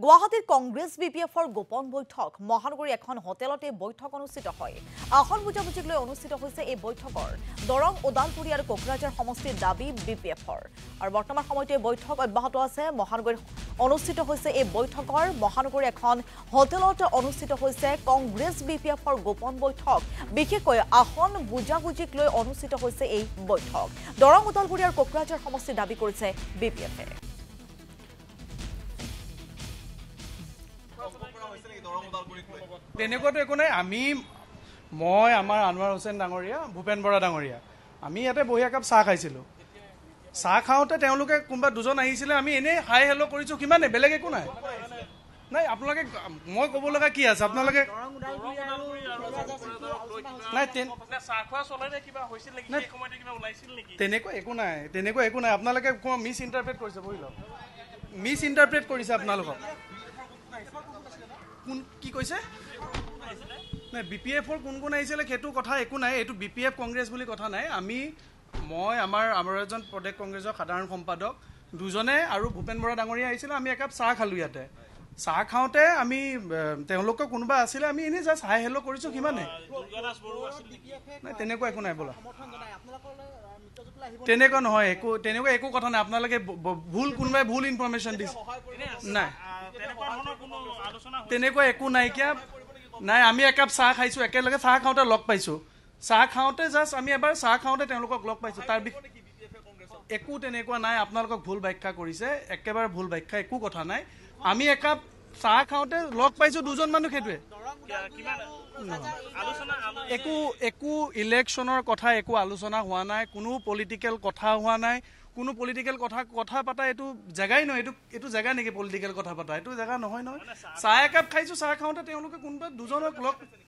গুৱাহাটীৰ কংগ্ৰেছ বিপিএফৰ গোপন বৈঠক মহানগৰী এখন হোটেলতে বৈঠক অনুষ্ঠিত হয়। আসন বুজাবুজিক লৈ অনুষ্ঠিত হৈছে এই বৈঠকৰ দৰং ওদালগুৰি আৰু কোকৰাঝাৰ সমষ্টিৰ দাবী বিপিএফৰ আৰু বৰ্তমান সময়তে বৈঠক অব্যাহত আছে। মহানগৰীত অনুষ্ঠিত হৈছে এই বৈঠকৰ মহানগৰী এখন হোটেলত অনুষ্ঠিত হৈছে কংগ্ৰেছ বিপিএফৰ গোপন বৈঠক। বিশেষকৈ আসন বুজাবুজিক লৈ অনুষ্ঠিত হৈছে এই বৈঠক। দৰং ওদালগুৰি আৰু কোকৰাঝাৰ সমষ্টিৰ দাবী কৰিছে বিপিএফে। তেনেকুৱাটো একো নাই। মই আমাৰ আনোৱাৰ হুছেইন ডাঙৰীয়া, ভূপেন বৰা ডাঙৰীয়া, আমি ইয়াতে বহি একাপ চাহ খাইছিলোঁ। চাহ খাওঁতে তেওঁলোকে কোনোবা দুজন আহিছিলে, আমি এনেই হাই হেল্ল' কৰিছোঁ, সিমানে, বেলেগ একো নাই। নাই আপোনালোকে, মই ক'ব লগা কি আছে? আপোনালোকে নাই তেনেকুৱা একো নাই। আপোনালোকে মিছ ইণ্টাৰপ্ৰেট কৰিছে, বহি লওক। মিছ ইণ্টাৰপ্ৰেট কৰিছে আপোনালোকক। কোন কি কৈছে? নাই, বিপিএফৰ কোন আহিছিলে সেইটো কথা একো নাই। এইটো বিপিএফ কংগ্ৰেছ বুলি কথা নাই। মই আমাৰ এজন প্ৰদেশ কংগ্ৰেছৰ সাধাৰণ সম্পাদক দুজনে আৰু ভূপেন বৰা ডাঙৰীয়া আহিছিলে। আমি একাপ চাহ খালোঁ ইয়াতে। চাহ খাওঁতে আমি তেওঁলোকৰ কোনোবা আছিলে, আমি এনেই জাষ্ট হাই হেল্ল' কৰিছোঁ, সিমানে। নাই তেনেকুৱা একো নাই। বোলা তেনেকুৱা নহয়, তেনেকুৱা একো কথা নাই। আপোনালোকে কোনোবাই ভুল ইনফৰমেশ্যন দিছে। নাই তেনেকুৱা একো নাইকিয়া নাই। আমি একাপ চাহ খাইছোঁ, একেলগে চাহ খাওঁতে লগ পাইছোঁ। চাহ খাওঁতে জাষ্ট আমি এবাৰ চাহ খাওঁতে তেওঁলোকক লগ পাইছোঁ। তাৰ একো তেনেকুৱা নাই। আপোনালোকক ভুল ব্যাখ্যা কৰিছে, একেবাৰে ভুল ব্যাখ্যা, একো কথা নাই। আমি একাপ চাহ খাওঁতে লগ পাইছোঁ দুজন মানুহ, সেইটোৱে। একো ইলেকশ্যনৰ কথা একো আলোচনা হোৱা নাই, কোনো পলিটিকেল কথা হোৱা নাই। কোনো পলিটিকেল কথা পতা এইটো জেগাই নহয়। এইটো জেগা নেকি পলিটিকেল কথা পতা? এইটো জেগা নহয়। চাহ একাপ খাইছোঁ, চাহ খাওঁতে তেওঁলোকে কোনোবা দুজনক লগ